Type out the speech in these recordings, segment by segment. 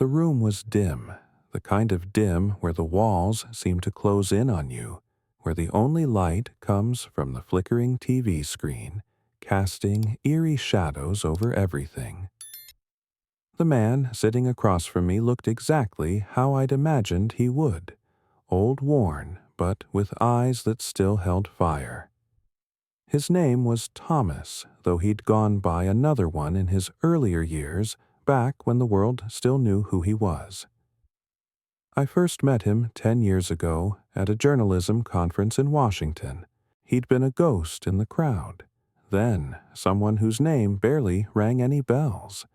The room was dim, the kind of dim where the walls seem to close in on you, where the only light comes from the flickering TV screen, casting eerie shadows over everything. The man sitting across from me looked exactly how I'd imagined he would, old worn, but with eyes that still held fire. His name was Thomas, though he'd gone by another one in his earlier years, back when the world still knew who he was. I first met him 10 years ago at a journalism conference in Washington. He'd been a ghost in the crowd, then someone whose name barely rang any bells.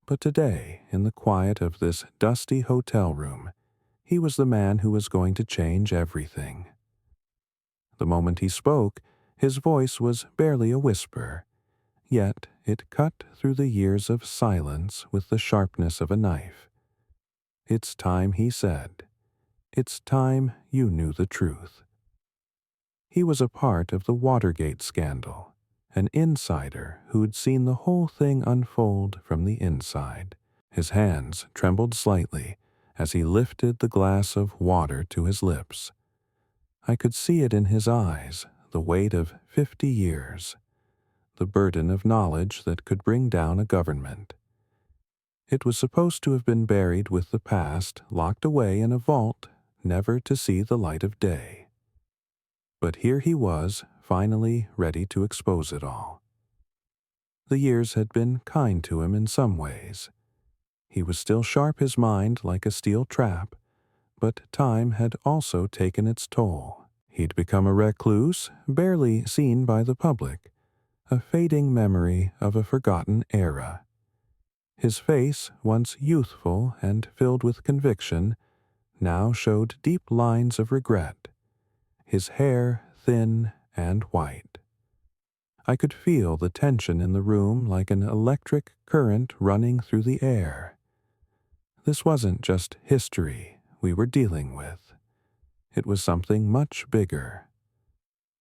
But today, in the quiet of this dusty hotel room, he was the man who was going to change everything. The moment he spoke, his voice was barely a whisper, yet it cut through the years of silence with the sharpness of a knife. "It's time," he said. "It's time you knew the truth." He was a part of the Watergate scandal, an insider who'd seen the whole thing unfold from the inside. His hands trembled slightly as he lifted the glass of water to his lips. I could see it in his eyes, the weight of 50 years, the burden of knowledge that could bring down a government. It was supposed to have been buried with the past, locked away in a vault, never to see the light of day. But here he was, finally ready to expose it all. The years had been kind to him in some ways. He was still sharp, his mind like a steel trap, but time had also taken its toll. He'd become a recluse, barely seen by the public, a fading memory of a forgotten era. His face, once youthful and filled with conviction, now showed deep lines of regret, his hair thin and white. I could feel the tension in the room like an electric current running through the air. This wasn't just history we were dealing with. It was something much bigger.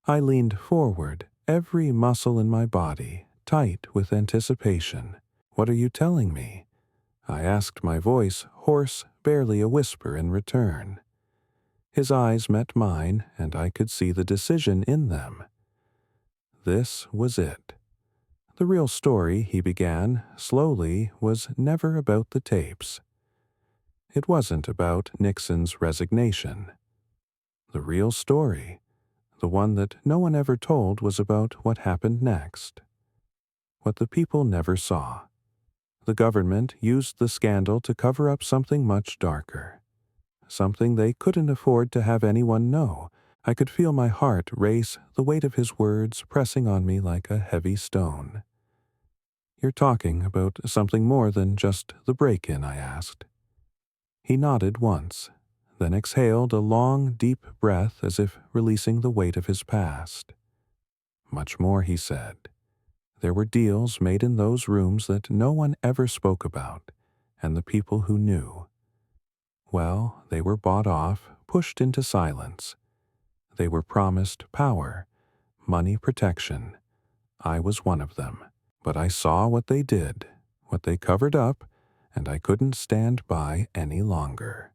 I leaned forward, every muscle in my body tight with anticipation. "What are you telling me?" I asked, my voice hoarse, barely a whisper in return. His eyes met mine, and I could see the decision in them. This was it. The real story, he began, slowly, was never about the tapes. It wasn't about Nixon's resignation. The real story, the one that no one ever told, was about what happened next. What the people never saw. The government used the scandal to cover up something much darker. Something they couldn't afford to have anyone know. I could feel my heart race, the weight of his words pressing on me like a heavy stone. "You're talking about something more than just the break-in?" I asked. He nodded once, then exhaled a long, deep breath as if releasing the weight of his past. "Much more," he said. "There were deals made in those rooms that no one ever spoke about, and the people who knew. Well, they were bought off, pushed into silence. They were promised power, money, protection. I was one of them. But I saw what they did, what they covered up, and I couldn't stand by any longer."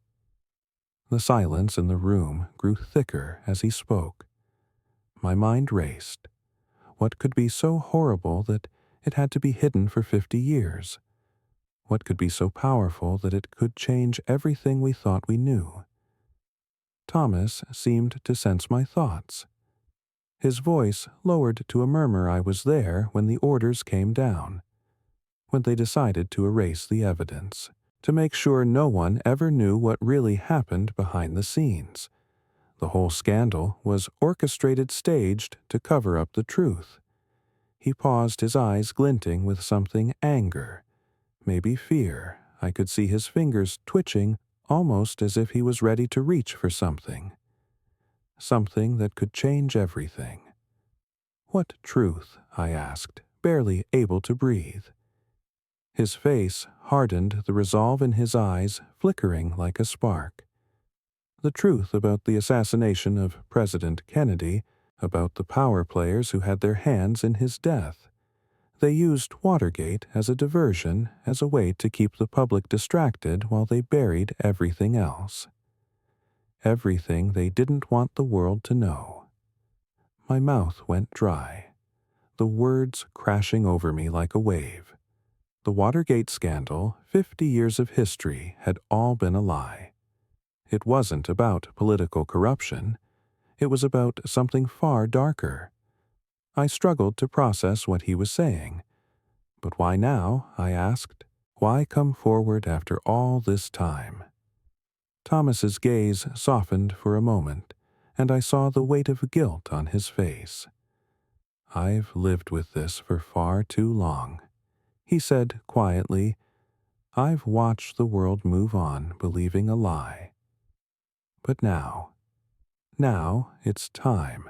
The silence in the room grew thicker as he spoke. My mind raced. What could be so horrible that it had to be hidden for 50 years? What could be so powerful that it could change everything we thought we knew? Thomas seemed to sense my thoughts. His voice lowered to a murmur. "I was there when the orders came down, when they decided to erase the evidence, to make sure no one ever knew what really happened behind the scenes. The whole scandal was orchestrated, staged to cover up the truth." He paused, his eyes glinting with something anger, maybe fear. I could see his fingers twitching, almost as if he was ready to reach for something. Something that could change everything. "What truth?" I asked, barely able to breathe. His face hardened, the resolve in his eyes flickering like a spark. "The truth about the assassination of President Kennedy, about the power players who had their hands in his death. They used Watergate as a diversion, as a way to keep the public distracted while they buried everything else. Everything they didn't want the world to know. My mouth went dry, the words crashing over me like a wave. The Watergate scandal, 50 years of history, had all been a lie. It wasn't about political corruption. It was about something far darker. I struggled to process what he was saying. But why now? I asked. Why come forward after all this time? Thomas's gaze softened for a moment, and I saw the weight of guilt on his face. I've lived with this for far too long. He said quietly, I've watched the world move on believing a lie. But now it's time.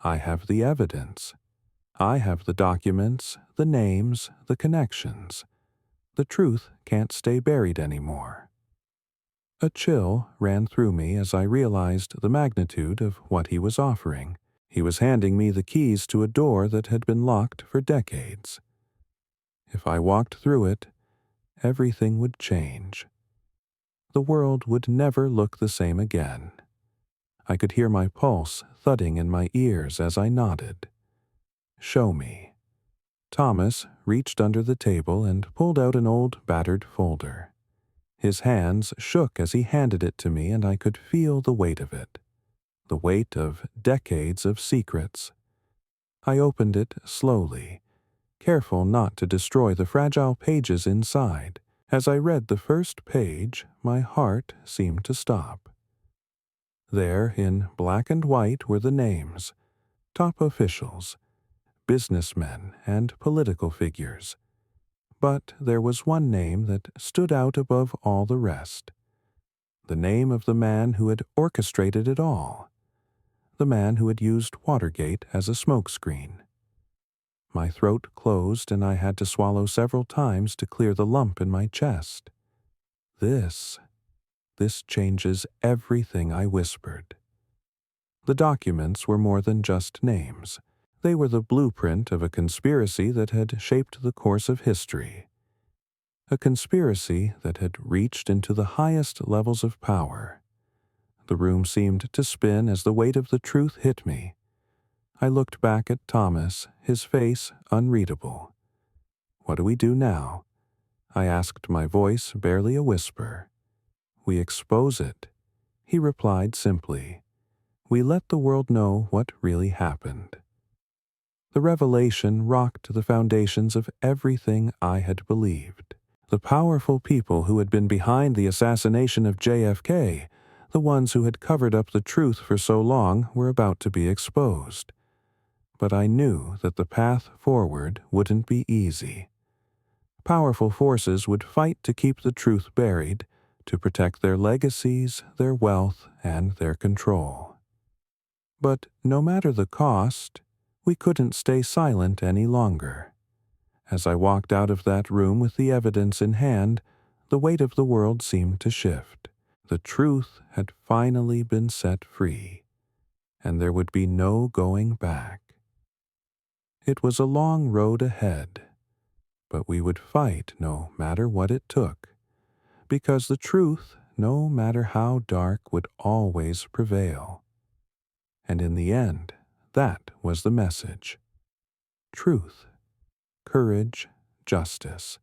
I have the evidence. I have the documents, the names, the connections. The truth can't stay buried anymore. A chill ran through me as I realized the magnitude of what he was offering. He was handing me the keys to a door that had been locked for decades. If I walked through it, everything would change. The world would never look the same again. I could hear my pulse thudding in my ears as I nodded. Show me. Thomas reached under the table and pulled out an old battered folder. His hands shook as he handed it to me, and I could feel the weight of it. The weight of decades of secrets. I opened it slowly, careful not to destroy the fragile pages inside. As I read the first page, my heart seemed to stop. There, in black and white, were the names, top officials, businessmen, and political figures. But there was one name that stood out above all the rest. The name of the man who had orchestrated it all. The man who had used Watergate as a smokescreen. My throat closed and I had to swallow several times to clear the lump in my chest. This changes everything, I whispered. The documents were more than just names. They were the blueprint of a conspiracy that had shaped the course of history. A conspiracy that had reached into the highest levels of power. The room seemed to spin as the weight of the truth hit me. I looked back at Thomas, his face unreadable. What do we do now? I asked, my voice barely a whisper. We expose it, he replied simply. We let the world know what really happened. The revelation rocked the foundations of everything I had believed. The powerful people who had been behind the assassination of JFK, the ones who had covered up the truth for so long, were about to be exposed. But I knew that the path forward wouldn't be easy. Powerful forces would fight to keep the truth buried, to protect their legacies, their wealth, and their control. But no matter the cost, we couldn't stay silent any longer. As I walked out of that room with the evidence in hand, the weight of the world seemed to shift. The truth had finally been set free, and there would be no going back. It was a long road ahead, but we would fight no matter what it took, because the truth, no matter how dark, would always prevail. And in the end, that was the message. Truth, courage, justice.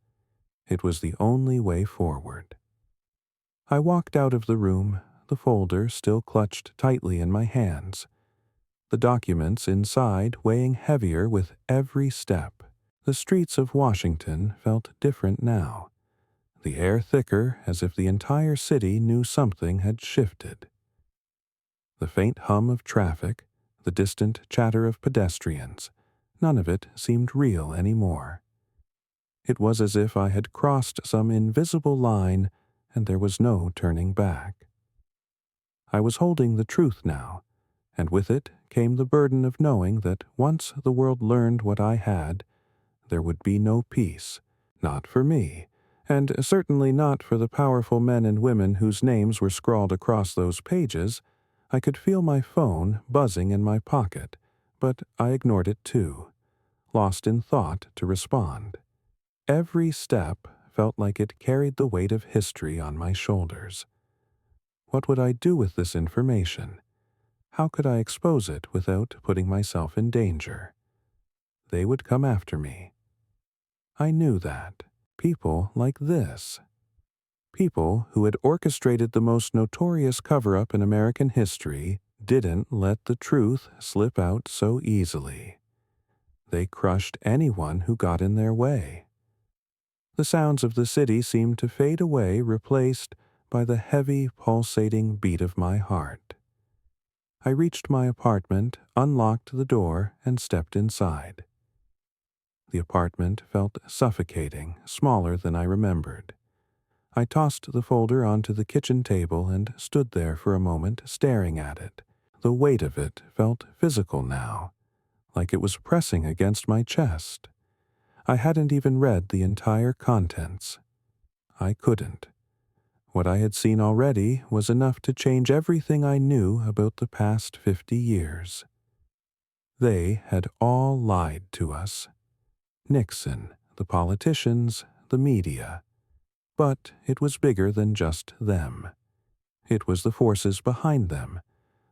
It was the only way forward. I walked out of the room, the folder still clutched tightly in my hands, the documents inside weighing heavier with every step. The streets of Washington felt different now, the air thicker as if the entire city knew something had shifted. The faint hum of traffic, the distant chatter of pedestrians, none of it seemed real anymore. It was as if I had crossed some invisible line and there was no turning back. I was holding the truth now, and with it came the burden of knowing that once the world learned what I had, there would be no peace, not for me, and certainly not for the powerful men and women whose names were scrawled across those pages. I could feel my phone buzzing in my pocket, but I ignored it too. lost in thought to respond. Every step felt like it carried the weight of history on my shoulders. What would I do with this information? How could I expose it without putting myself in danger? They would come after me. I knew that. People like this. People who had orchestrated the most notorious cover-up in American history didn't let the truth slip out so easily. They crushed anyone who got in their way. The sounds of the city seemed to fade away, replaced by the heavy, pulsating beat of my heart. I reached my apartment, unlocked the door, and stepped inside. The apartment felt suffocating, smaller than I remembered. I tossed the folder onto the kitchen table and stood there for a moment, staring at it. The weight of it felt physical now, like it was pressing against my chest. I hadn't even read the entire contents. I couldn't. What I had seen already was enough to change everything I knew about the past 50 years. They had all lied to us. Nixon, the politicians, the media. But it was bigger than just them. It was the forces behind them,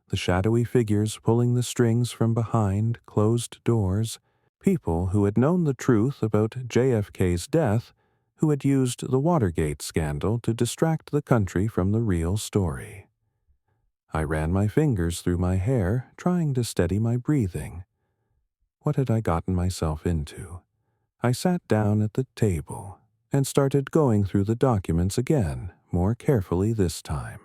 the shadowy figures pulling the strings from behind closed doors, people who had known the truth about JFK's death, who had used the Watergate scandal to distract the country from the real story. I ran my fingers through my hair, trying to steady my breathing. What had I gotten myself into? I sat down at the table and started going through the documents again, more carefully this time.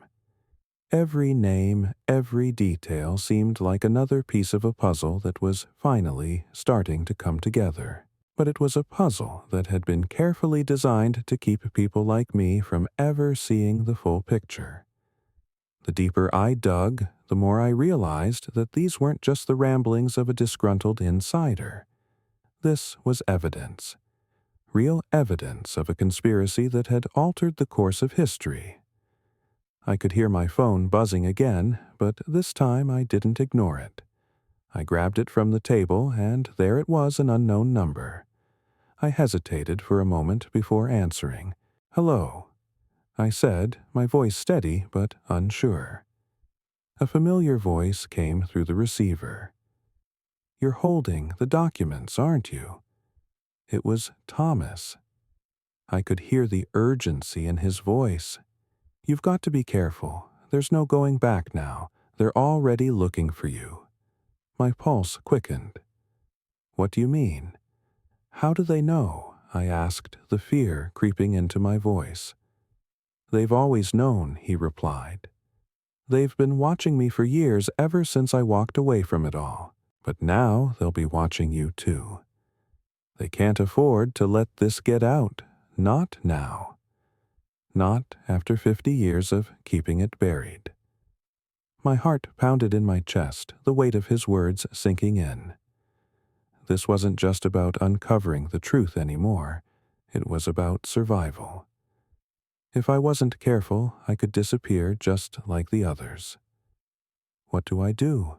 Every name, every detail seemed like another piece of a puzzle that was finally starting to come together. But it was a puzzle that had been carefully designed to keep people like me from ever seeing the full picture. The deeper I dug, the more I realized that these weren't just the ramblings of a disgruntled insider. This was evidence. Real evidence of a conspiracy that had altered the course of history. I could hear my phone buzzing again, but this time I didn't ignore it. I grabbed it from the table, and there it was, an unknown number. I hesitated for a moment before answering. "Hello," I said, my voice steady but unsure. A familiar voice came through the receiver. "You're holding the documents, aren't you?" It was Thomas. I could hear the urgency in his voice. "You've got to be careful. There's no going back now. They're already looking for you." My pulse quickened. "What do you mean?" "How do they know?" I asked, the fear creeping into my voice. "They've always known," he replied. "They've been watching me for years, ever since I walked away from it all. But now they'll be watching you too. They can't afford to let this get out. Not now. Not after 50 years of keeping it buried." My heart pounded in my chest, the weight of his words sinking in. This wasn't just about uncovering the truth anymore. It was about survival. If I wasn't careful, I could disappear just like the others. "What do I do?"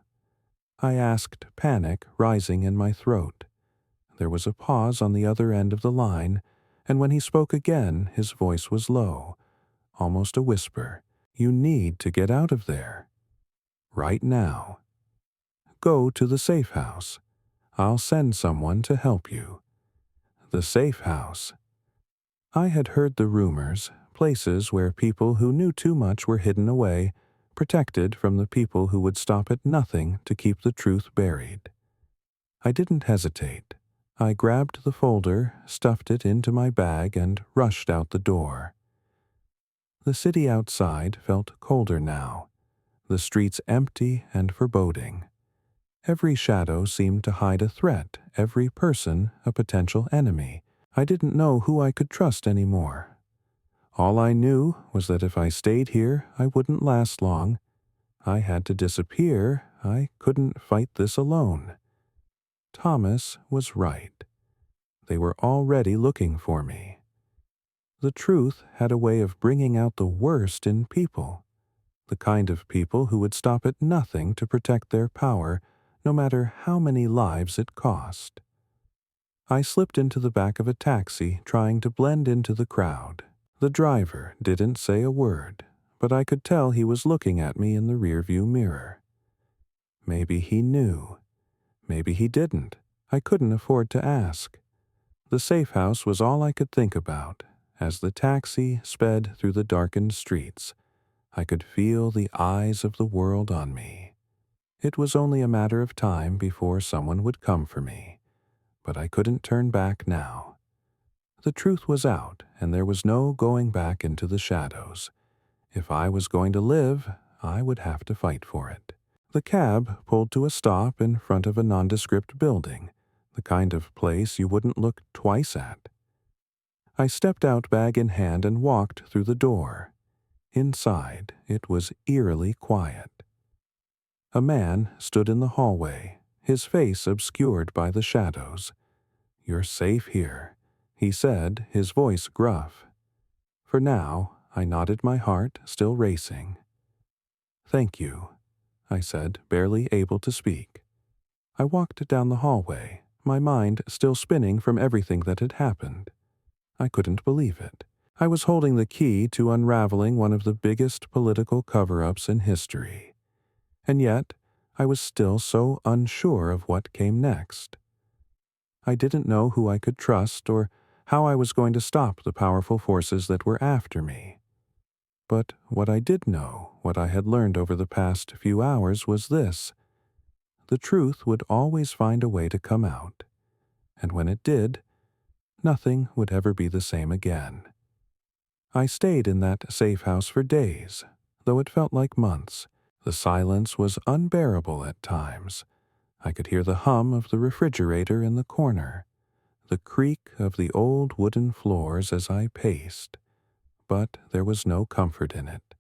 I asked, panic rising in my throat. There was a pause on the other end of the line, and when he spoke again, his voice was low, almost a whisper. "You need to get out of there. Right now. Go to the safe house. I'll send someone to help you." The safe house. I had heard the rumors, places where people who knew too much were hidden away, protected from the people who would stop at nothing to keep the truth buried. I didn't hesitate. I grabbed the folder, stuffed it into my bag, and rushed out the door. The city outside felt colder now, the streets empty and foreboding. Every shadow seemed to hide a threat, every person a potential enemy. I didn't know who I could trust anymore. All I knew was that if I stayed here, I wouldn't last long. I had to disappear. I couldn't fight this alone. Thomas was right. They were already looking for me. The truth had a way of bringing out the worst in people, the kind of people who would stop at nothing to protect their power, no matter how many lives it cost. I slipped into the back of a taxi, trying to blend into the crowd. The driver didn't say a word, but I could tell he was looking at me in the rearview mirror. Maybe he knew. Maybe he didn't. I couldn't afford to ask. The safe house was all I could think about. As the taxi sped through the darkened streets, I could feel the eyes of the world on me. It was only a matter of time before someone would come for me, but I couldn't turn back now. The truth was out, and there was no going back into the shadows. If I was going to live, I would have to fight for it. The cab pulled to a stop in front of a nondescript building, the kind of place you wouldn't look twice at. I stepped out bag in hand and walked through the door. Inside, it was eerily quiet. A man stood in the hallway, his face obscured by the shadows. "You're safe here," he said, his voice gruff. For now, I nodded, my heart still racing. "Thank you," I said, barely able to speak. I walked down the hallway, my mind still spinning from everything that had happened. I couldn't believe it. I was holding the key to unraveling one of the biggest political cover-ups in history. And yet, I was still so unsure of what came next. I didn't know who I could trust or how I was going to stop the powerful forces that were after me. But what I did know, what I had learned over the past few hours, was this: the truth would always find a way to come out. And when it did, nothing would ever be the same again. I stayed in that safe house for days, though it felt like months. The silence was unbearable at times. I could hear the hum of the refrigerator in the corner, the creak of the old wooden floors as I paced, but there was no comfort in it.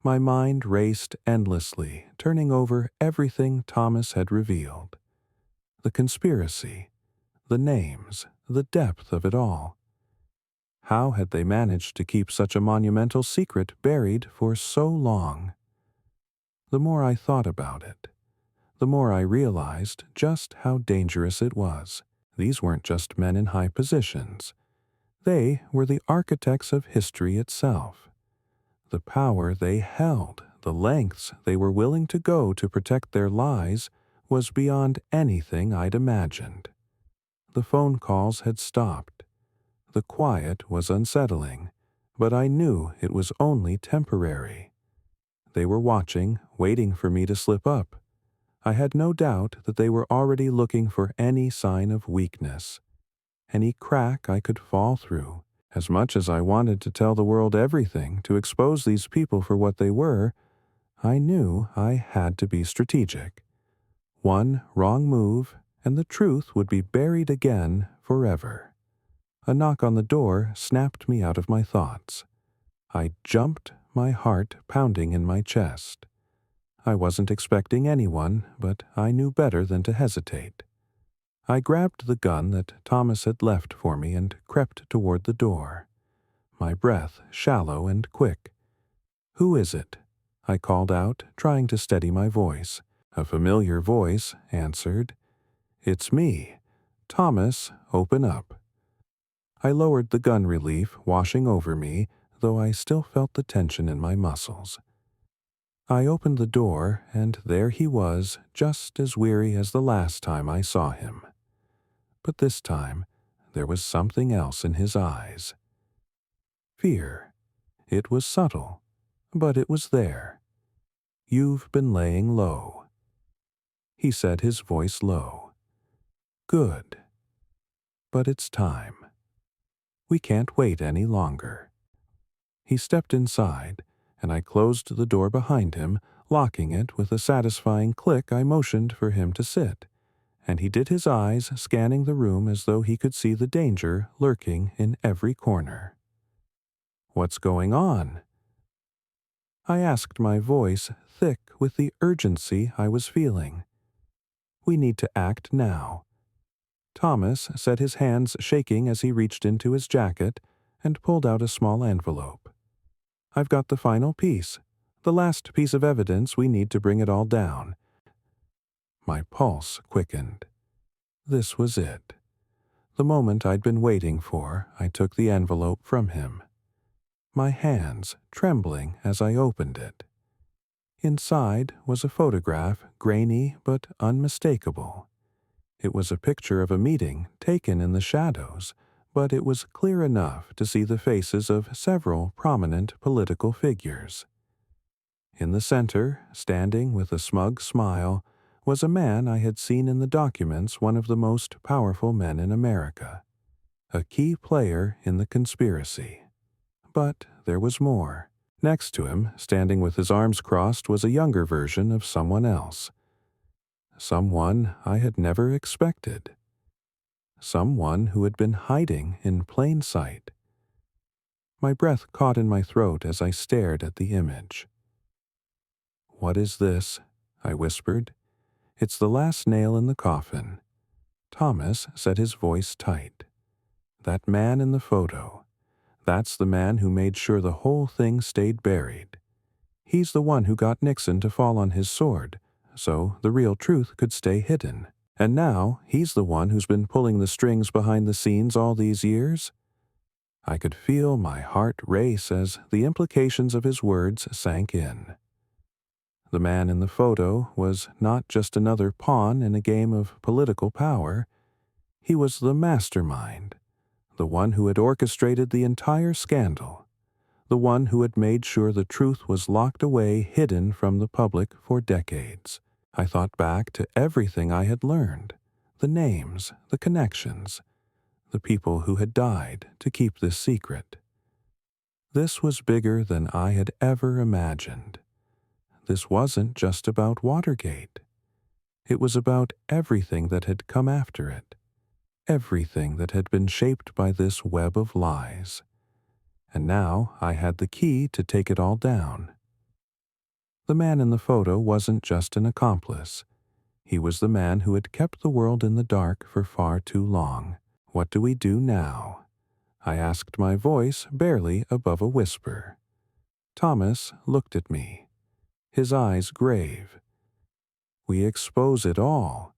My mind raced endlessly, turning over everything Thomas had revealed. The conspiracy, the names, the depth of it all. How had they managed to keep such a monumental secret buried for so long? The more I thought about it, the more I realized just how dangerous it was. These weren't just men in high positions. They were the architects of history itself. The power they held, the lengths they were willing to go to protect their lies, was beyond anything I'd imagined. The phone calls had stopped. The quiet was unsettling, but I knew it was only temporary. They were watching, waiting for me to slip up. I had no doubt that they were already looking for any sign of weakness, any crack I could fall through. As much as I wanted to tell the world everything, to expose these people for what they were, I knew I had to be strategic. One wrong move, and the truth would be buried again forever. A knock on the door snapped me out of my thoughts. I jumped, my heart pounding in my chest. I wasn't expecting anyone, but I knew better than to hesitate. I grabbed the gun that Thomas had left for me and crept toward the door, my breath shallow and quick. "Who is it?" I called out, trying to steady my voice. A familiar voice answered. "It's me. Thomas, open up." I lowered the gun relief washing over me, though I still felt the tension in my muscles. I opened the door, and there he was, just as weary as the last time I saw him. But this time, there was something else in his eyes. Fear. It was subtle, but it was there. "You've been laying low," he said, his voice low. "Good. But it's time. We can't wait any longer." He stepped inside, and I closed the door behind him, locking it with a satisfying click. I motioned for him to sit, and he did, his eyes scanning the room as though he could see the danger lurking in every corner. "What's going on?" I asked, my voice thick with the urgency I was feeling. "We need to act now." Thomas said, his hands shaking as he reached into his jacket and pulled out a small envelope. "I've got the final piece, the last piece of evidence we need to bring it all down." My pulse quickened. This was it. The moment I'd been waiting for, I took the envelope from him, my hands trembling as I opened it. Inside was a photograph, grainy but unmistakable. It was a picture of a meeting taken in the shadows, but it was clear enough to see the faces of several prominent political figures. In the center, standing with a smug smile, was a man I had seen in the documents one of the most powerful men in America, a key player in the conspiracy. But there was more. Next to him, standing with his arms crossed, was a younger version of someone else. Someone I had never expected. Someone who had been hiding in plain sight. My breath caught in my throat as I stared at the image. "What is this?" I whispered. "It's the last nail in the coffin." Thomas set his voice tight. "That man in the photo. That's the man who made sure the whole thing stayed buried. He's the one who got Nixon to fall on his sword, so the real truth could stay hidden. And now he's the one who's been pulling the strings behind the scenes all these years." I could feel my heart race as the implications of his words sank in. The man in the photo was not just another pawn in a game of political power. He was the mastermind, the one who had orchestrated the entire scandal, the one who had made sure the truth was locked away, hidden from the public for decades. I thought back to everything I had learned, the names, the connections, the people who had died to keep this secret. This was bigger than I had ever imagined. This wasn't just about Watergate. It was about everything that had come after it, everything that had been shaped by this web of lies. And now I had the key to take it all down. The man in the photo wasn't just an accomplice. He was the man who had kept the world in the dark for far too long. "What do we do now?" I asked, my voice barely above a whisper. Thomas looked at me, his eyes grave. "We expose it all.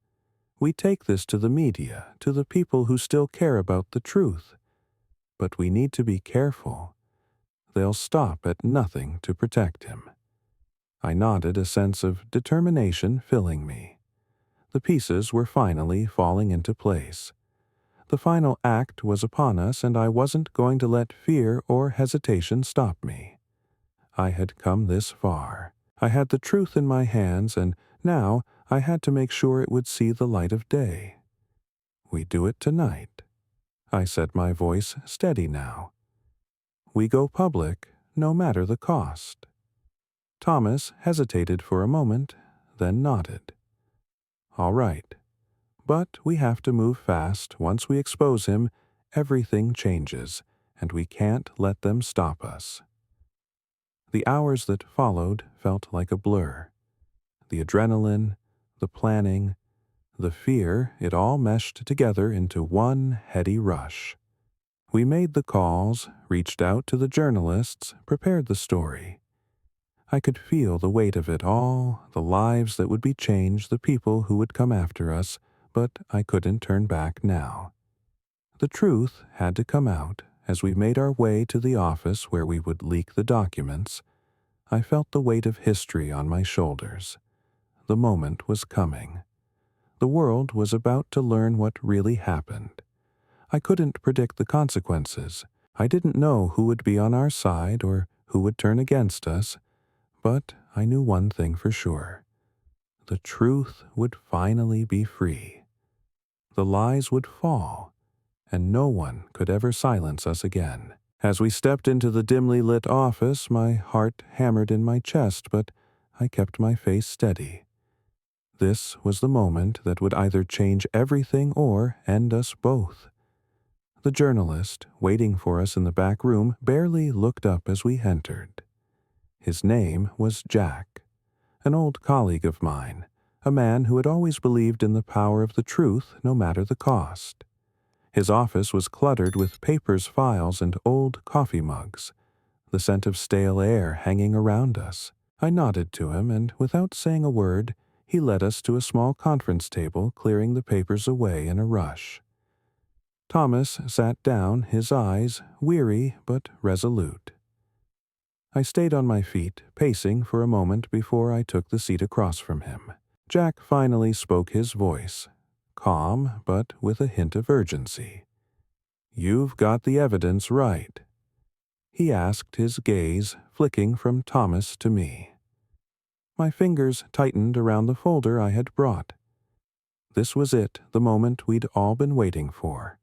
We take this to the media, to the people who still care about the truth. But we need to be careful. They'll stop at nothing to protect him." I nodded, a sense of determination filling me. The pieces were finally falling into place. The final act was upon us, and I wasn't going to let fear or hesitation stop me. I had come this far. I had the truth in my hands, and now I had to make sure it would see the light of day. "We do it tonight." I said, my voice steady now. "We go public, no matter the cost." Thomas hesitated for a moment, then nodded. "All right. But we have to move fast. Once we expose him, everything changes, and we can't let them stop us." The hours that followed felt like a blur. The adrenaline, the planning, the fear, it all meshed together into one heady rush. We made the calls, reached out to the journalists, prepared the story. I could feel the weight of it all, the lives that would be changed, the people who would come after us, but I couldn't turn back now. The truth had to come out. As we made our way to the office where we would leak the documents, I felt the weight of history on my shoulders. The moment was coming. The world was about to learn what really happened. I couldn't predict the consequences. I didn't know who would be on our side or who would turn against us, but I knew one thing for sure. The truth would finally be free. The lies would fall, and no one could ever silence us again. As we stepped into the dimly lit office, my heart hammered in my chest, but I kept my face steady. This was the moment that would either change everything or end us both. The journalist, waiting for us in the back room, barely looked up as we entered. His name was Jack, an old colleague of mine, a man who had always believed in the power of the truth no matter the cost. His office was cluttered with papers, files, and old coffee mugs, the scent of stale air hanging around us. I nodded to him, and without saying a word, he led us to a small conference table, clearing the papers away in a rush. Thomas sat down, his eyes weary but resolute. I stayed on my feet, pacing for a moment before I took the seat across from him. Jack finally spoke his voice, calm but with a hint of urgency. "You've got the evidence right," he asked, his gaze flicking from Thomas to me. My fingers tightened around the folder I had brought. This was it, the moment we'd all been waiting for.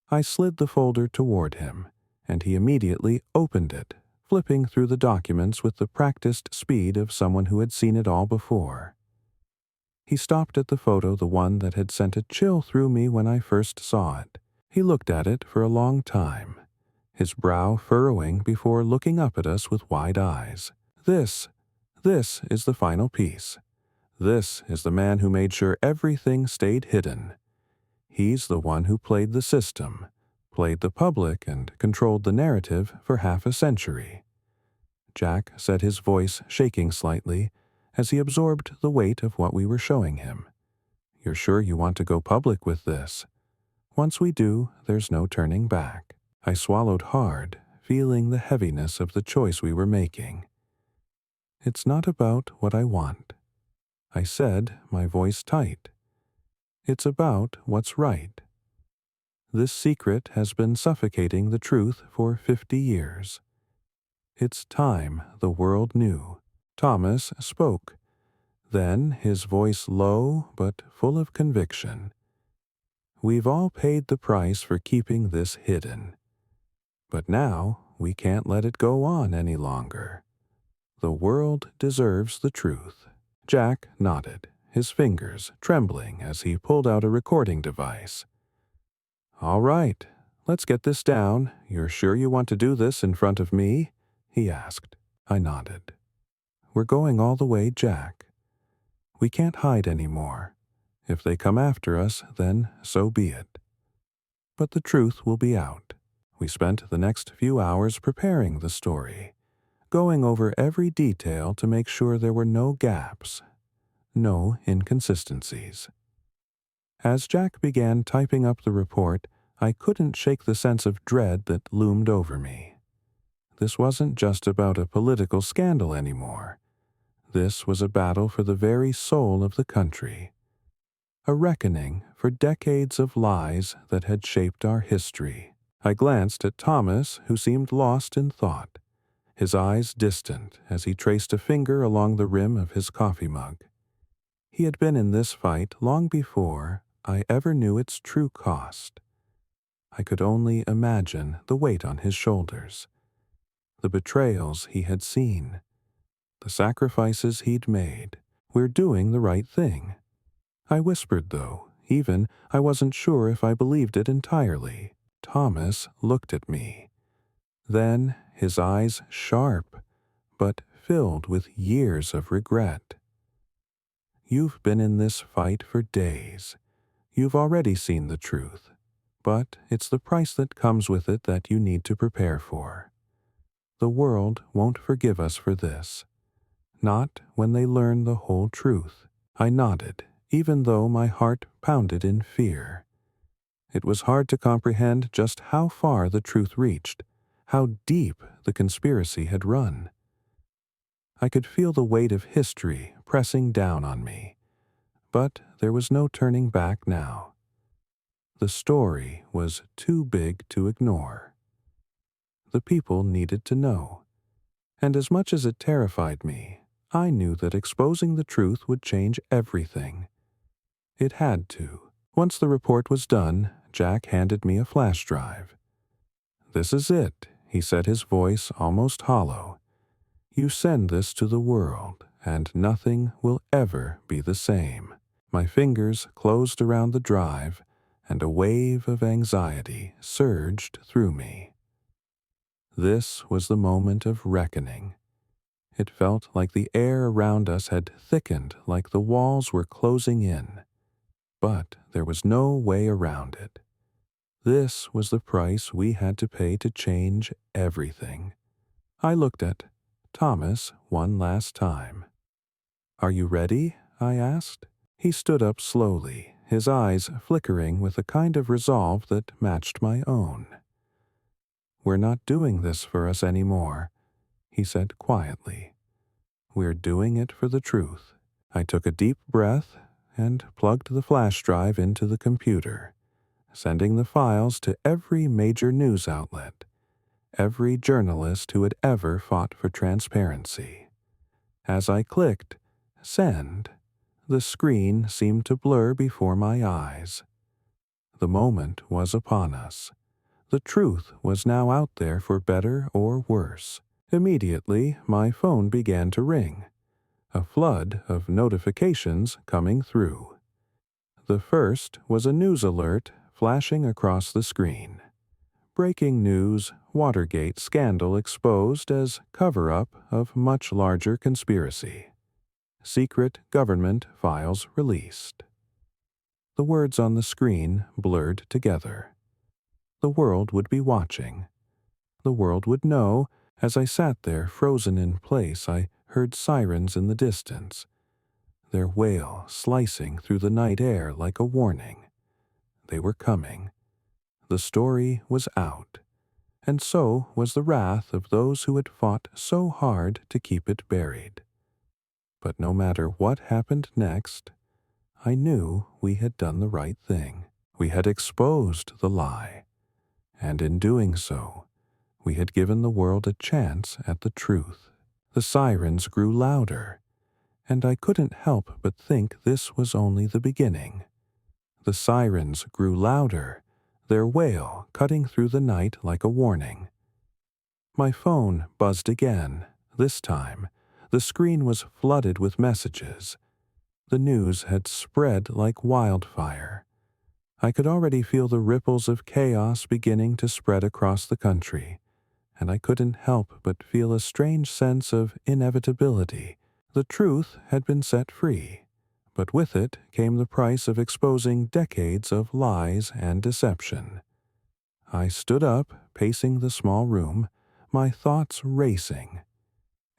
I slid the folder toward him, and he immediately opened it, flipping through the documents with the practiced speed of someone who had seen it all before. He stopped at the photo, the one that had sent a chill through me when I first saw it. He looked at it for a long time, his brow furrowing before looking up at us with wide eyes. This is the final piece. This is the man who made sure everything stayed hidden. He's the one who played the system, played the public, and controlled the narrative for half a century. Jack said, his voice shaking slightly as he absorbed the weight of what we were showing him. "You're sure you want to go public with this? Once we do, there's no turning back." I swallowed hard, feeling the heaviness of the choice we were making. "It's not about what I want," I said, my voice tight. "It's about what's right. This secret has been suffocating the truth for 50 years. It's time the world knew." Thomas spoke. Then, his voice low but full of conviction. "We've all paid the price for keeping this hidden. But now we can't let it go on any longer. The world deserves the truth." Jack nodded, his fingers trembling as he pulled out a recording device. "All right, let's get this down. You're sure you want to do this in front of me?" he asked. I nodded. "We're going all the way, Jack. We can't hide anymore. If they come after us, then so be it. But the truth will be out." We spent the next few hours preparing the story, going over every detail to make sure there were no gaps, no inconsistencies. As Jack began typing up the report, I couldn't shake the sense of dread that loomed over me. This wasn't just about a political scandal anymore. This was a battle for the very soul of the country. A reckoning for decades of lies that had shaped our history. I glanced at Thomas, who seemed lost in thought, his eyes distant as he traced a finger along the rim of his coffee mug. He had been in this fight long before I ever knew its true cost. I could only imagine the weight on his shoulders, the betrayals he had seen, the sacrifices he'd made. "We're doing the right thing," I whispered, though even I wasn't sure if I believed it entirely. Thomas looked at me. Then, his eyes sharp, but filled with years of regret. "You've been in this fight for days. You've already seen the truth. But it's the price that comes with it that you need to prepare for. The world won't forgive us for this. Not when they learn the whole truth." I nodded, even though my heart pounded in fear. It was hard to comprehend just how far the truth reached, how deep the conspiracy had run. I could feel the weight of history pressing down on me, but there was no turning back now. The story was too big to ignore. The people needed to know, and as much as it terrified me, I knew that exposing the truth would change everything. It had to. Once the report was done, Jack handed me a flash drive. "This is it," he said, his voice almost hollow. "You send this to the world, and nothing will ever be the same." My fingers closed around the drive, and a wave of anxiety surged through me. This was the moment of reckoning. It felt like the air around us had thickened, like the walls were closing in. But there was no way around it. This was the price we had to pay to change everything. I looked at Thomas one last time. "Are you ready?" I asked. He stood up slowly, his eyes flickering with a kind of resolve that matched my own. "We're not doing this for us anymore," he said quietly. "We're doing it for the truth." I took a deep breath and plugged the flash drive into the computer, sending the files to every major news outlet, every journalist who had ever fought for transparency. As I clicked send, the screen seemed to blur before my eyes. The moment was upon us. The truth was now out there for better or worse. Immediately, my phone began to ring, a flood of notifications coming through. The first was a news alert flashing across the screen. Breaking news: Watergate scandal exposed as cover-up of much larger conspiracy. Secret government files released. The words on the screen blurred together. The world would be watching. The world would know. As I sat there frozen in place, I heard sirens in the distance, their wail slicing through the night air like a warning. They were coming. The story was out, and so was the wrath of those who had fought so hard to keep it buried. But no matter what happened next, I knew we had done the right thing. We had exposed the lie, and in doing so, we had given the world a chance at the truth. The sirens grew louder, and I couldn't help but think this was only the beginning. The sirens grew louder, their wail cutting through the night like a warning. My phone buzzed again. This time, the screen was flooded with messages. The news had spread like wildfire. I could already feel the ripples of chaos beginning to spread across the country, and I couldn't help but feel a strange sense of inevitability. The truth had been set free, but with it came the price of exposing decades of lies and deception. I stood up, pacing the small room, my thoughts racing.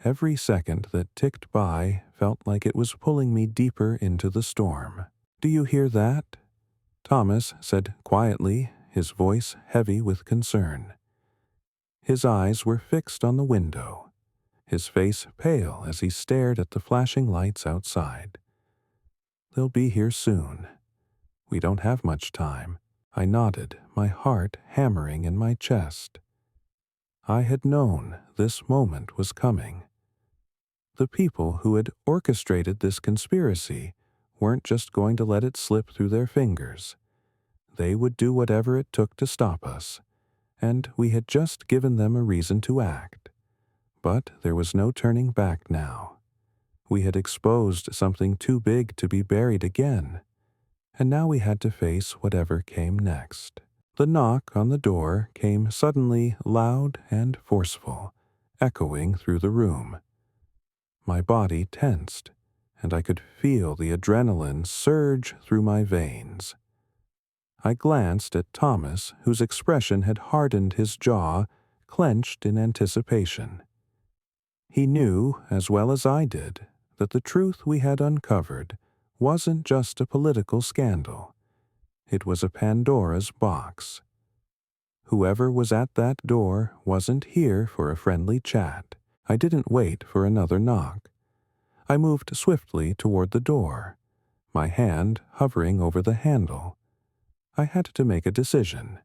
Every second that ticked by felt like it was pulling me deeper into the storm. "Do you hear that?" Thomas said quietly, his voice heavy with concern. His eyes were fixed on the window, his face pale as he stared at the flashing lights outside. "They'll be here soon. We don't have much time." I nodded, my heart hammering in my chest. I had known this moment was coming. The people who had orchestrated this conspiracy weren't just going to let it slip through their fingers. They would do whatever it took to stop us, and we had just given them a reason to act. But there was no turning back now. We had exposed something too big to be buried again, and now we had to face whatever came next. The knock on the door came suddenly loud and forceful, echoing through the room. My body tensed, and I could feel the adrenaline surge through my veins. I glanced at Thomas, whose expression had hardened, his jaw clenched in anticipation. He knew, as well as I did, that the truth we had uncovered wasn't just a political scandal. It was a Pandora's box. Whoever was at that door wasn't here for a friendly chat. I didn't wait for another knock. I moved swiftly toward the door, my hand hovering over the handle. I had to make a decision.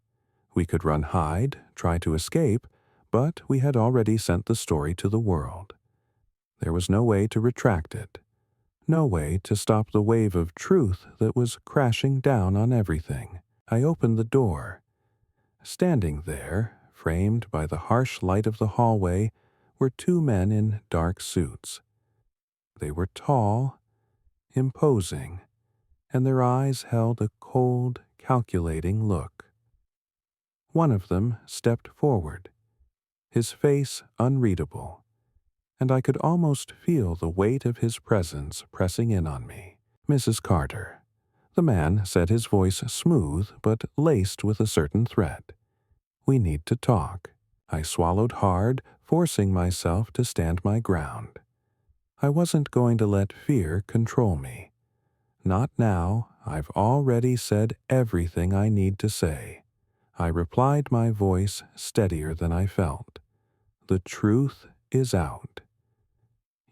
We could run hide, try to escape, but we had already sent the story to the world. There was no way to retract it, no way to stop the wave of truth that was crashing down on everything. I opened the door. Standing there, framed by the harsh light of the hallway, were two men in dark suits. They were tall, imposing, and their eyes held a cold, calculating look. One of them stepped forward, his face unreadable, and I could almost feel the weight of his presence pressing in on me. "Mrs. Carter," the man said, his voice smooth but laced with a certain threat. "We need to talk." I swallowed hard, forcing myself to stand my ground. I wasn't going to let fear control me. Not now, I've already said everything I need to say. I replied, my voice steadier than I felt. The truth is out.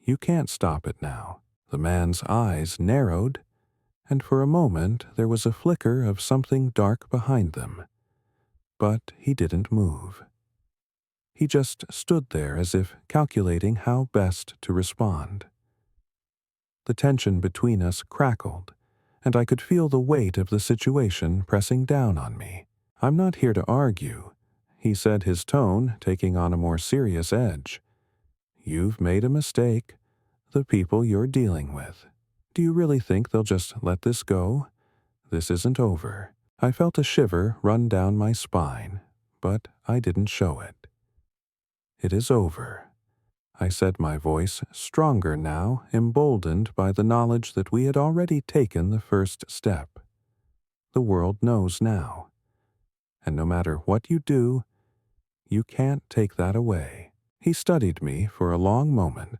You can't stop it now. The man's eyes narrowed, and for a moment there was a flicker of something dark behind them. But he didn't move. He just stood there as if calculating how best to respond. The tension between us crackled, and I could feel the weight of the situation pressing down on me. I'm not here to argue, he said, his tone taking on a more serious edge. You've made a mistake, the people you're dealing with. Do you really think they'll just let this go? This isn't over. I felt a shiver run down my spine, but I didn't show it. It is over, I said, my voice stronger now, emboldened by the knowledge that we had already taken the first step. The world knows now. And no matter what you do, you can't take that away. He studied me for a long moment,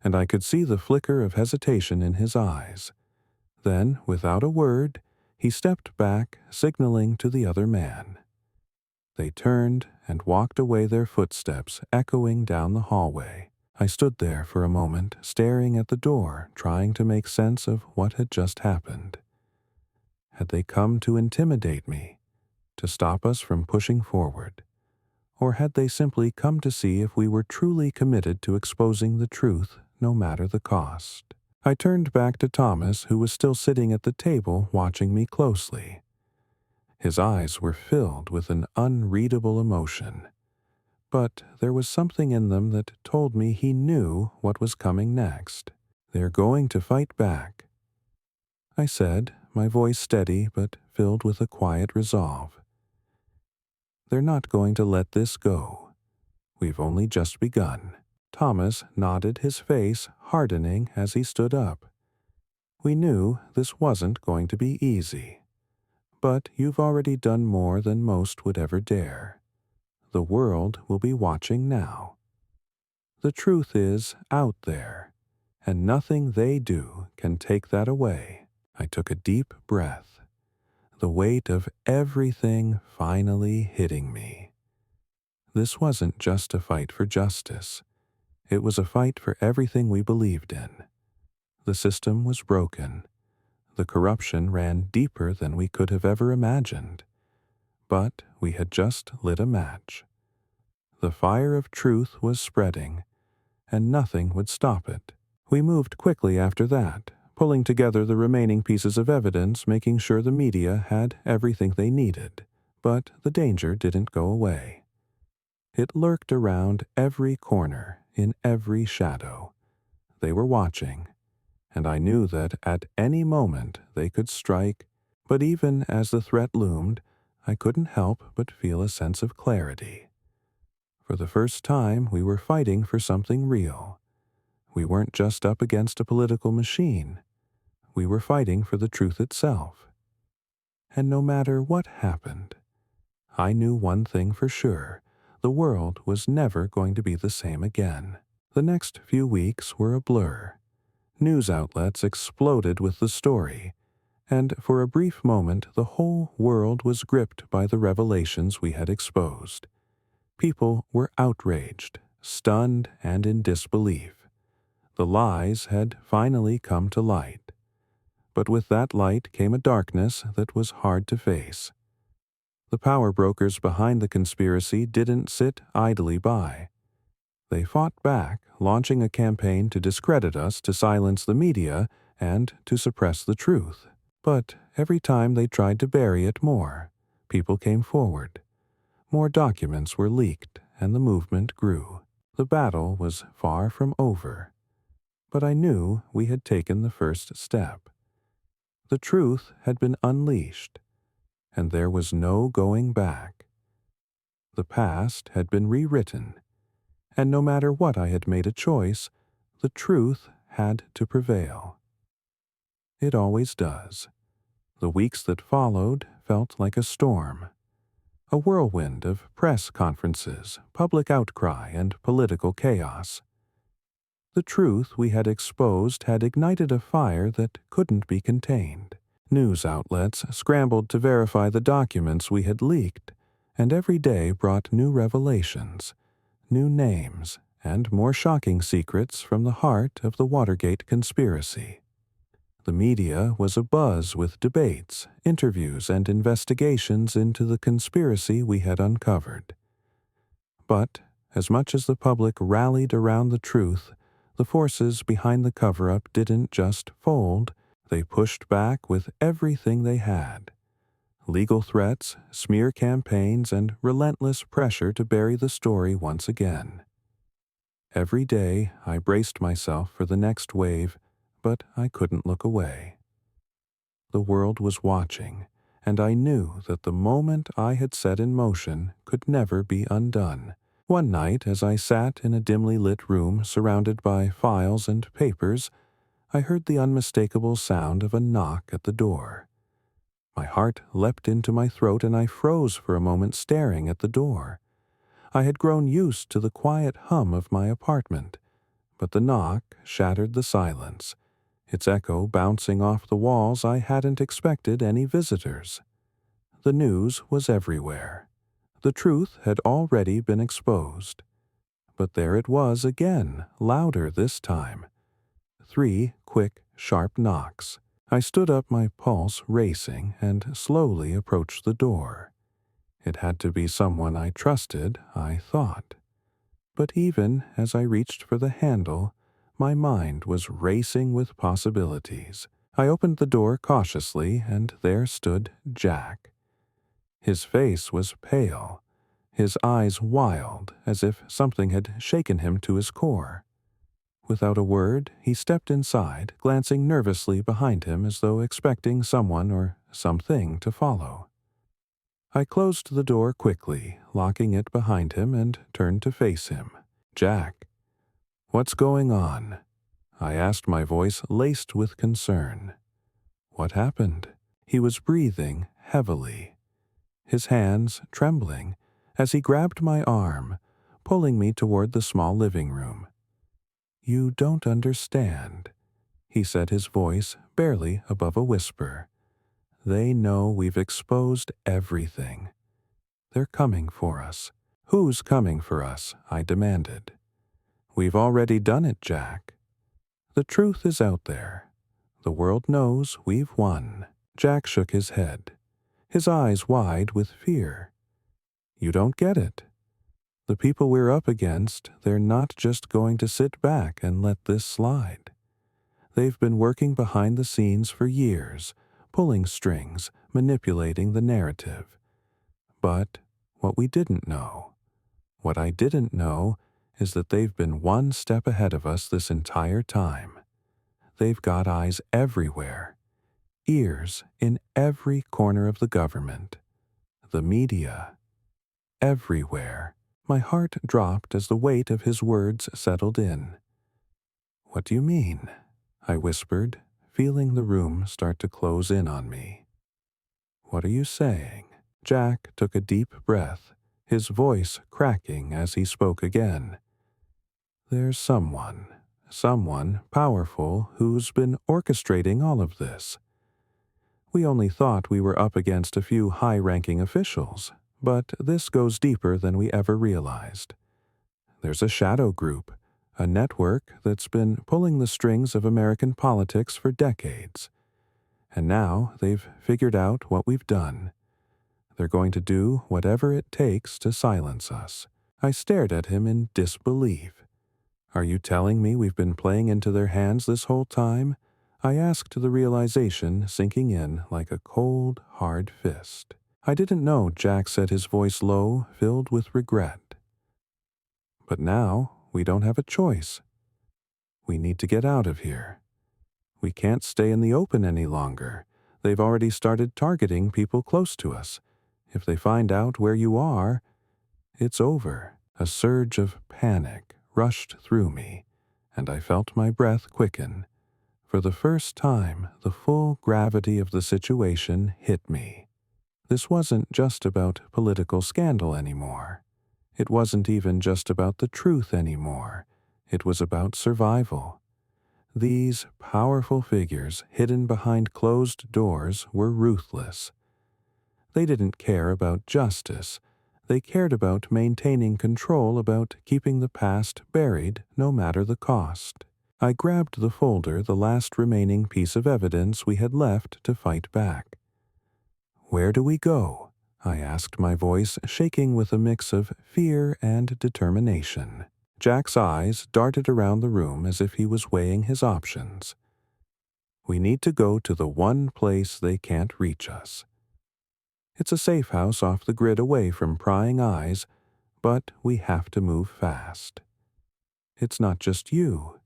and I could see the flicker of hesitation in his eyes. Then, without a word, he stepped back, signaling to the other man. They turned and walked away, their footsteps echoing down the hallway. I stood there for a moment, staring at the door, trying to make sense of what had just happened. Had they come to intimidate me, to stop us from pushing forward? Or had they simply come to see if we were truly committed to exposing the truth, no matter the cost? I turned back to Thomas, who was still sitting at the table watching me closely. His eyes were filled with an unreadable emotion, but there was something in them that told me he knew what was coming next. They're going to fight back, I said, my voice steady but filled with a quiet resolve. They're not going to let this go. We've only just begun. Thomas nodded, his face hardening as he stood up. We knew this wasn't going to be easy. But you've already done more than most would ever dare. The world will be watching now. The truth is out there, and nothing they do can take that away. I took a deep breath, the weight of everything finally hitting me. This wasn't just a fight for justice. It was a fight for everything we believed in. The system was broken. The corruption ran deeper than we could have ever imagined. But we had just lit a match. The fire of truth was spreading, and nothing would stop it. We moved quickly after that, pulling together the remaining pieces of evidence, making sure the media had everything they needed. But the danger didn't go away. It lurked around every corner, in every shadow. They were watching, and I knew that at any moment they could strike, but even as the threat loomed, I couldn't help but feel a sense of clarity. For the first time, we were fighting for something real. We weren't just up against a political machine. We were fighting for the truth itself. And no matter what happened, I knew one thing for sure. The world was never going to be the same again. The next few weeks were a blur. News outlets exploded with the story, and for a brief moment the whole world was gripped by the revelations we had exposed. People were outraged, stunned, and in disbelief. The lies had finally come to light. But with that light came a darkness that was hard to face. The power brokers behind the conspiracy didn't sit idly by. They fought back, launching a campaign to discredit us, to silence the media, and to suppress the truth. But every time they tried to bury it more, people came forward. More documents were leaked, and the movement grew. The battle was far from over. But I knew we had taken the first step. The truth had been unleashed, and there was no going back. The past had been rewritten, and no matter what I had made a choice, the truth had to prevail. It always does. The weeks that followed felt like a storm, a whirlwind of press conferences, public outcry, and political chaos. The truth we had exposed had ignited a fire that couldn't be contained. News outlets scrambled to verify the documents we had leaked, and every day brought new revelations, new names, and more shocking secrets from the heart of the Watergate conspiracy. The media was abuzz with debates, interviews, and investigations into the conspiracy we had uncovered. But, as much as the public rallied around the truth, the forces behind the cover-up didn't just fold, they pushed back with everything they had. Legal threats, smear campaigns, and relentless pressure to bury the story once again. Every day I braced myself for the next wave, but I couldn't look away. The world was watching, and I knew that the moment I had set in motion could never be undone. One night, as I sat in a dimly lit room surrounded by files and papers, I heard the unmistakable sound of a knock at the door. My heart leapt into my throat and I froze for a moment staring at the door. I had grown used to the quiet hum of my apartment, but the knock shattered the silence. Its echo bouncing off the walls, I hadn't expected any visitors. The news was everywhere. The truth had already been exposed. But there it was again, louder this time. 3 quick, sharp knocks. I stood up, my pulse racing, and slowly approached the door. It had to be someone I trusted, I thought. But even as I reached for the handle, my mind was racing with possibilities. I opened the door cautiously, and there stood Jack. His face was pale, his eyes wild, as if something had shaken him to his core. Without a word, he stepped inside, glancing nervously behind him as though expecting someone or something to follow. I closed the door quickly, locking it behind him, and turned to face him. "Jack, what's going on?" I asked, my voice laced with concern. "What happened?" He was breathing heavily, his hands trembling as he grabbed my arm, pulling me toward the small living room. "You don't understand," he said, his voice barely above a whisper. "They know we've exposed everything. They're coming for us." "Who's coming for us?" I demanded. "We've already done it, Jack. The truth is out there. The world knows we've won." Jack shook his head, his eyes wide with fear. "You don't get it. The people we're up against, they're not just going to sit back and let this slide. They've been working behind the scenes for years, pulling strings, manipulating the narrative. But what we didn't know, what I didn't know, is that they've been one step ahead of us this entire time. They've got eyes everywhere, ears in every corner of the government, the media, everywhere." My heart dropped as the weight of his words settled in. "What do you mean?" I whispered, feeling the room start to close in on me. "What are you saying?" Jack took a deep breath, his voice cracking as he spoke again. "There's someone powerful who's been orchestrating all of this. We only thought we were up against a few high-ranking officials, but this goes deeper than we ever realized. There's a shadow group, a network that's been pulling the strings of American politics for decades. And now they've figured out what we've done. They're going to do whatever it takes to silence us." I stared at him in disbelief. "Are you telling me we've been playing into their hands this whole time?" I asked, the realization sinking in like a cold, hard fist. "I didn't know," Jack said, his voice low, filled with regret. "But now we don't have a choice. We need to get out of here. We can't stay in the open any longer. They've already started targeting people close to us. If they find out where you are, it's over." A surge of panic rushed through me, and I felt my breath quicken. For the first time, the full gravity of the situation hit me. This wasn't just about political scandal anymore. It wasn't even just about the truth anymore. It was about survival. These powerful figures hidden behind closed doors were ruthless. They didn't care about justice. They cared about maintaining control, about keeping the past buried no matter the cost. I grabbed the folder, the last remaining piece of evidence we had left to fight back. "Where do we go?" I asked, my voice shaking with a mix of fear and determination. Jack's eyes darted around the room as if he was weighing his options. "We need to go to the one place they can't reach us. It's a safe house off the grid away from prying eyes, but we have to move fast. It's not just you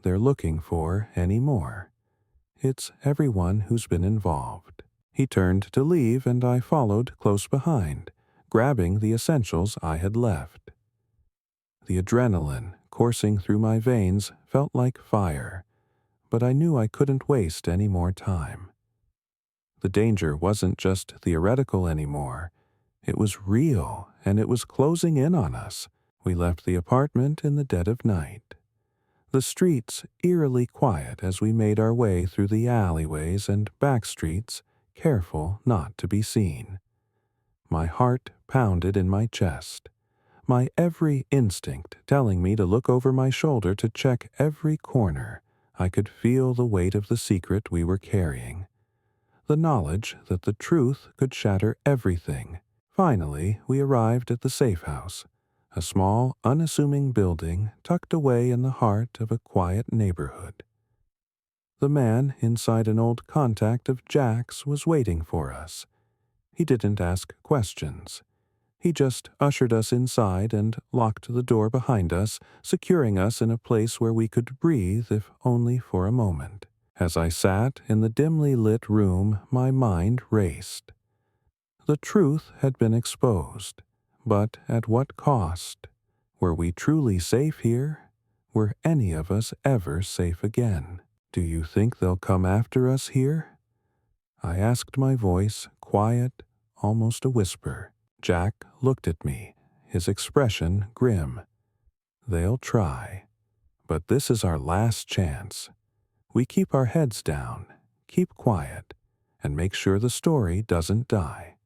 they're looking for anymore. It's everyone who's been involved." He turned to leave, and I followed close behind, grabbing the essentials I had left. The adrenaline coursing through my veins felt like fire, but I knew I couldn't waste any more time. The danger wasn't just theoretical anymore. It was real, and it was closing in on us. We left the apartment in the dead of night. The streets eerily quiet as we made our way through the alleyways and back streets, careful not to be seen. My heart pounded in my chest, my every instinct telling me to look over my shoulder to check every corner. I could feel the weight of the secret we were carrying, the knowledge that the truth could shatter everything. Finally, we arrived at the safe house, a small, unassuming building tucked away in the heart of a quiet neighborhood. The man inside an old contact of Jack's was waiting for us. He didn't ask questions. He just ushered us inside and locked the door behind us, securing us in a place where we could breathe, if only for a moment. As I sat in the dimly lit room, my mind raced. The truth had been exposed, but at what cost? Were we truly safe here? Were any of us ever safe again? "Do you think they'll come after us here?" I asked, my voice quiet, almost a whisper. Jack looked at me, his expression grim. "They'll try, but this is our last chance. We keep our heads down, keep quiet, and make sure the story doesn't die.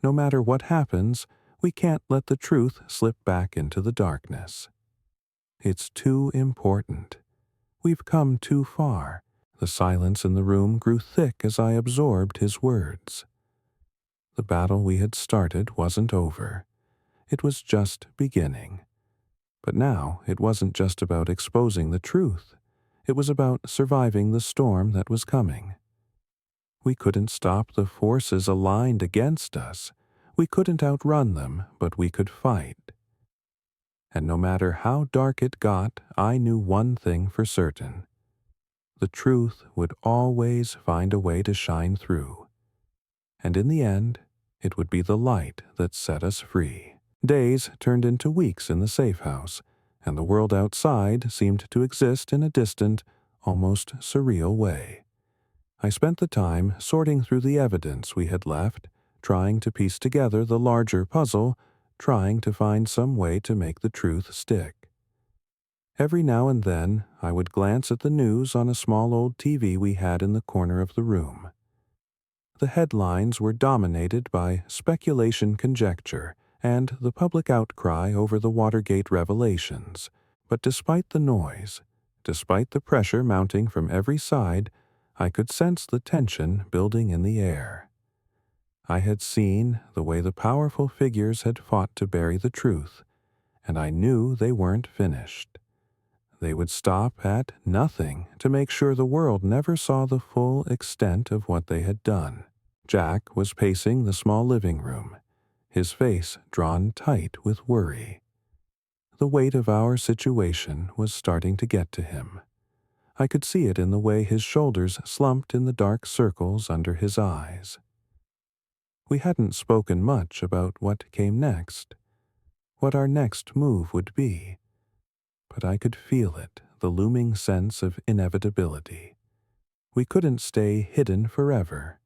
No matter what happens, we can't let the truth slip back into the darkness. It's too important. We've come too far." The silence in the room grew thick as I absorbed his words. The battle we had started wasn't over. It was just beginning. But now it wasn't just about exposing the truth. It was about surviving the storm that was coming. We couldn't stop the forces aligned against us. We couldn't outrun them, but we could fight. And no matter how dark it got, I knew one thing for certain. The truth would always find a way to shine through. And in the end, it would be the light that set us free. Days turned into weeks in the safe house, and the world outside seemed to exist in a distant, almost surreal way. I spent the time sorting through the evidence we had left, trying to piece together the larger puzzle, trying to find some way to make the truth stick. Every now and then, I would glance at the news on a small old TV we had in the corner of the room. The headlines were dominated by speculation, conjecture, and the public outcry over the Watergate revelations. But despite the noise, despite the pressure mounting from every side, I could sense the tension building in the air. I had seen the way the powerful figures had fought to bury the truth, and I knew they weren't finished. They would stop at nothing to make sure the world never saw the full extent of what they had done. Jack was pacing the small living room, his face drawn tight with worry. The weight of our situation was starting to get to him. I could see it in the way his shoulders slumped in the dark circles under his eyes. We hadn't spoken much about what came next, what our next move would be. But I could feel it, the looming sense of inevitability. We couldn't stay hidden forever.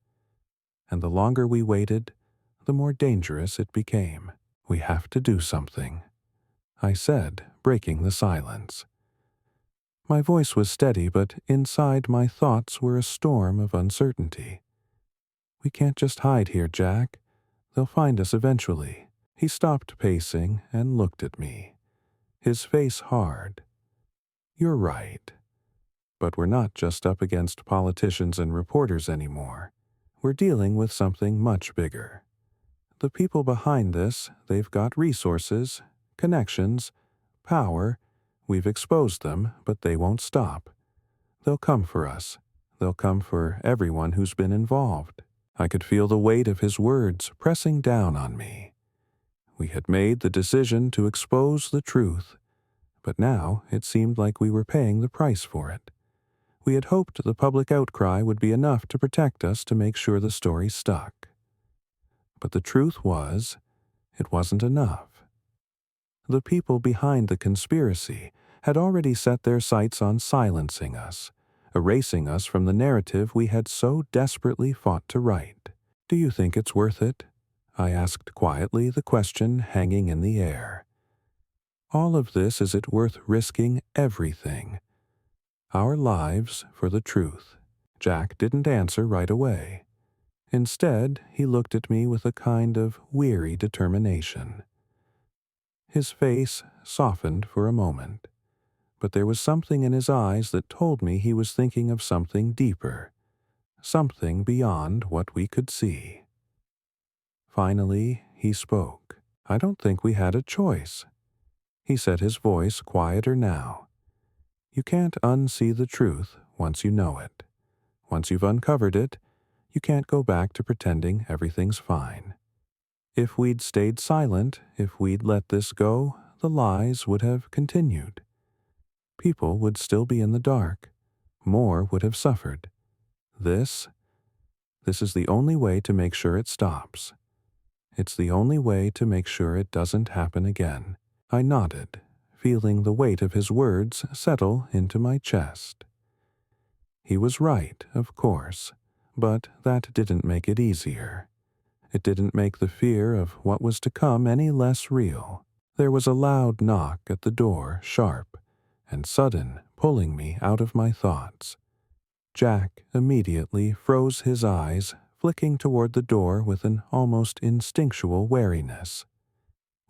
And the longer we waited, the more dangerous it became. "We have to do something," I said, breaking the silence. My voice was steady, but inside my thoughts were a storm of uncertainty. "We can't just hide here, Jack. They'll find us eventually." He stopped pacing and looked at me, his face hard. "You're right. But we're not just up against politicians and reporters anymore. We're dealing with something much bigger. The people behind this, they've got resources, connections, power. We've exposed them, but they won't stop. They'll come for us. They'll come for everyone who's been involved." I could feel the weight of his words pressing down on me. We had made the decision to expose the truth, but now it seemed like we were paying the price for it. We had hoped the public outcry would be enough to protect us to make sure the story stuck. But the truth was, it wasn't enough. The people behind the conspiracy had already set their sights on silencing us, erasing us from the narrative we had so desperately fought to write. "Do you think it's worth it?" I asked quietly, the question hanging in the air. "All of this, is it worth risking everything? Our lives for the truth?" Jack didn't answer right away. Instead, he looked at me with a kind of weary determination. His face softened for a moment, but there was something in his eyes that told me he was thinking of something deeper, something beyond what we could see. Finally, he spoke. "I don't think we had a choice." He said, his voice quieter now. "You can't unsee the truth once you know it. Once you've uncovered it, you can't go back to pretending everything's fine. If we'd stayed silent, if we'd let this go, the lies would have continued. People would still be in the dark. More would have suffered. This is the only way to make sure it stops. It's the only way to make sure it doesn't happen again." I nodded, feeling the weight of his words settle into my chest. He was right, of course, but that didn't make it easier. It didn't make the fear of what was to come any less real. There was a loud knock at the door, sharp and sudden, pulling me out of my thoughts. Jack immediately froze his eyes, flicking toward the door with an almost instinctual wariness.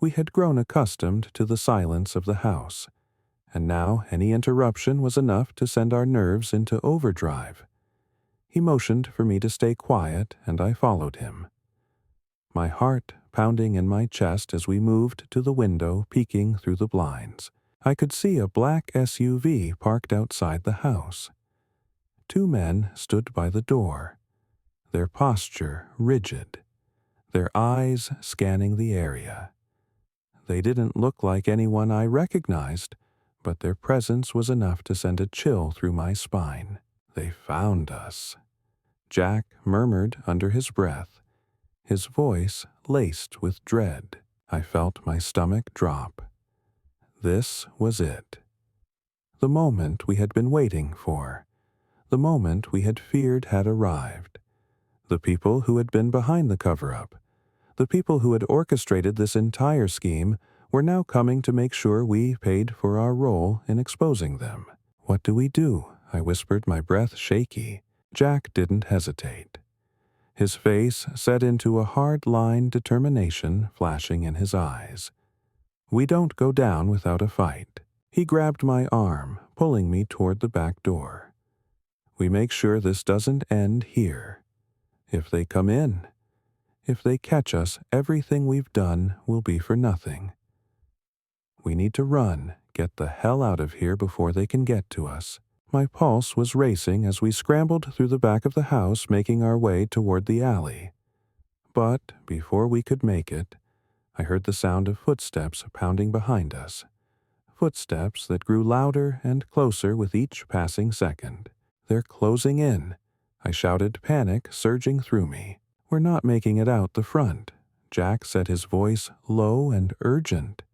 We had grown accustomed to the silence of the house, and now any interruption was enough to send our nerves into overdrive. He motioned for me to stay quiet, and I followed him. My heart pounding in my chest as we moved to the window, peeking through the blinds. I could see a black SUV parked outside the house. 2 men stood by the door, their posture rigid, their eyes scanning the area. They didn't look like anyone I recognized, but their presence was enough to send a chill through my spine. "They found us," Jack murmured under his breath, his voice laced with dread. I felt my stomach drop. This was it. The moment we had been waiting for. The moment we had feared had arrived. The people who had been behind the cover-up, the people who had orchestrated this entire scheme, were now coming to make sure we paid for our role in exposing them. "What do we do?" I whispered, my breath shaky. Jack didn't hesitate. His face set into a hard-line determination flashing in his eyes. "We don't go down without a fight." He grabbed my arm, pulling me toward the back door. "We make sure this doesn't end here. If they come in, if they catch us, everything we've done will be for nothing. We need to run, get the hell out of here before they can get to us." My pulse was racing as we scrambled through the back of the house, making our way toward the alley. But before we could make it, I heard the sound of footsteps pounding behind us. Footsteps that grew louder and closer with each passing second. "They're closing in," I shouted, panic surging through me. "We're not making it out the front." Jack said, his voice low and urgent.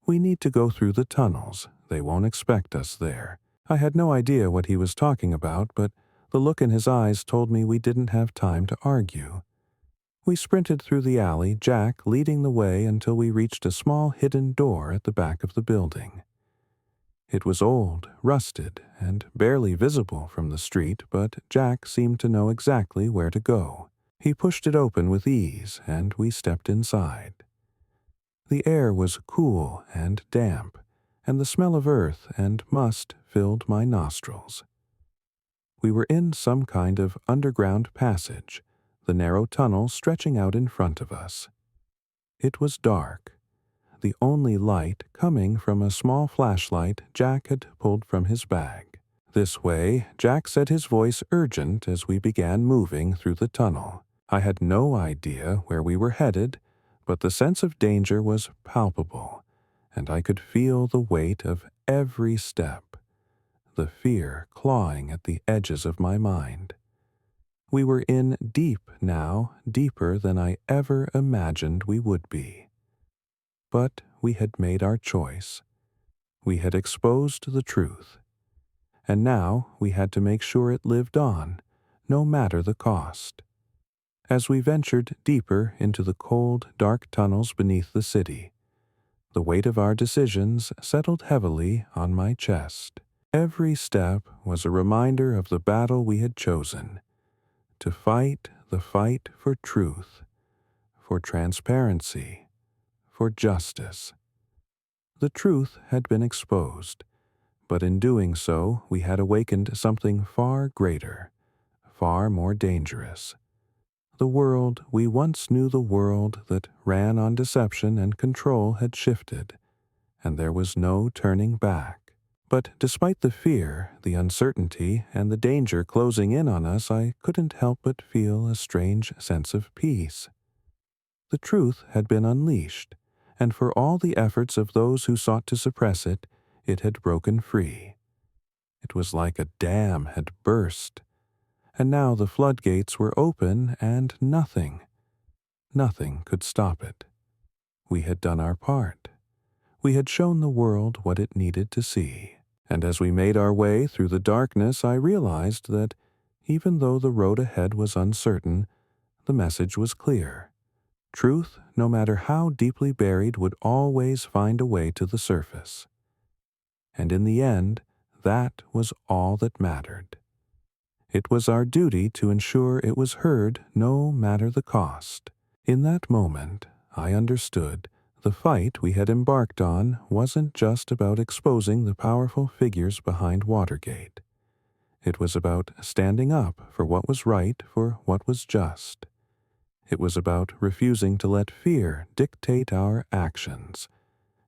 "We need to go through the tunnels. They won't expect us there." I had no idea what he was talking about, but the look in his eyes told me we didn't have time to argue. We sprinted through the alley, Jack leading the way until we reached a small hidden door at the back of the building. It was old, rusted, and barely visible from the street, but Jack seemed to know exactly where to go. He pushed it open with ease, and we stepped inside. The air was cool and damp, and the smell of earth and must filled my nostrils. We were in some kind of underground passage, the narrow tunnel stretching out in front of us. It was dark, the only light coming from a small flashlight Jack had pulled from his bag. This way, Jack said, his voice urgent as we began moving through the tunnel. I had no idea where we were headed, but the sense of danger was palpable, and I could feel the weight of every step, the fear clawing at the edges of my mind. We were in deep now, deeper than I ever imagined we would be. But we had made our choice. We had exposed the truth. And now we had to make sure it lived on, no matter the cost. As we ventured deeper into the cold, dark tunnels beneath the city, the weight of our decisions settled heavily on my chest. Every step was a reminder of the battle we had chosen, to fight the fight for truth, for transparency, for justice. The truth had been exposed, but in doing so we had awakened something far greater, far more dangerous. The world we once knew, the world that ran on deception and control, had shifted, and there was no turning back. But despite the fear, the uncertainty, and the danger closing in on us, I couldn't help but feel a strange sense of peace. The truth had been unleashed, and for all the efforts of those who sought to suppress it, it had broken free. It was like a dam had burst, and now the floodgates were open and nothing could stop it. We had done our part. We had shown the world what it needed to see. And as we made our way through the darkness, I realized that even though the road ahead was uncertain, the message was clear. Truth, no matter how deeply buried, would always find a way to the surface. And in the end, that was all that mattered. It was our duty to ensure it was heard no matter the cost. In that moment, I understood the fight we had embarked on wasn't just about exposing the powerful figures behind Watergate. It was about standing up for what was right, for what was just. It was about refusing to let fear dictate our actions,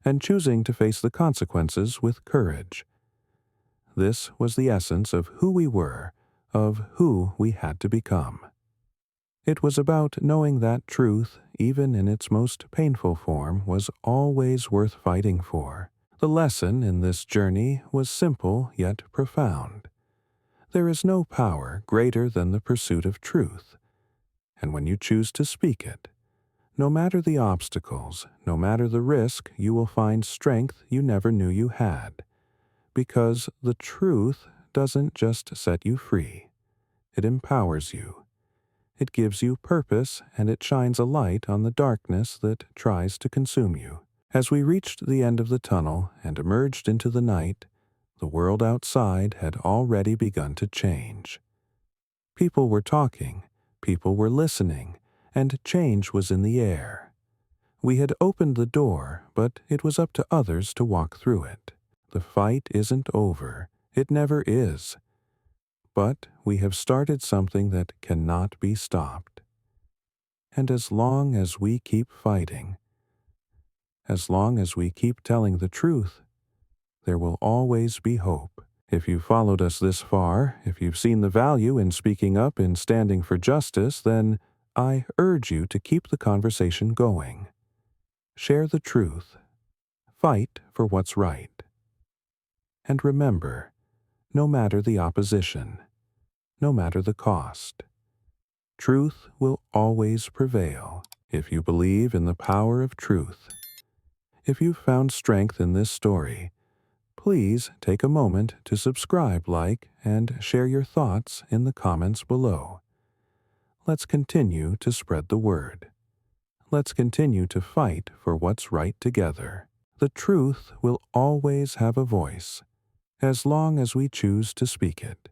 and choosing to face the consequences with courage. This was the essence of who we were, of who we had to become. It was about knowing that truth, even in its most painful form, was always worth fighting for. The lesson in this journey was simple yet profound. There is no power greater than the pursuit of truth, and when you choose to speak it, no matter the obstacles, no matter the risk, you will find strength you never knew you had, because the truth doesn't just set you free. It empowers you. It gives you purpose, and it shines a light on the darkness that tries to consume you. As we reached the end of the tunnel and emerged into the night, the world outside had already begun to change. People were talking, people were listening, and change was in the air. We had opened the door, but it was up to others to walk through it. The fight isn't over. It never is. But we have started something that cannot be stopped. And as long as we keep fighting, as long as we keep telling the truth, there will always be hope. If you've followed us this far, if you've seen the value in speaking up and standing for justice, then I urge you to keep the conversation going. Share the truth. Fight for what's right. And remember, no matter the opposition, no matter the cost, truth will always prevail if you believe in the power of truth. If you've found strength in this story, please take a moment to subscribe, like, and share your thoughts in the comments below. Let's continue to spread the word. Let's continue to fight for what's right together. The truth will always have a voice, as long as we choose to speak it.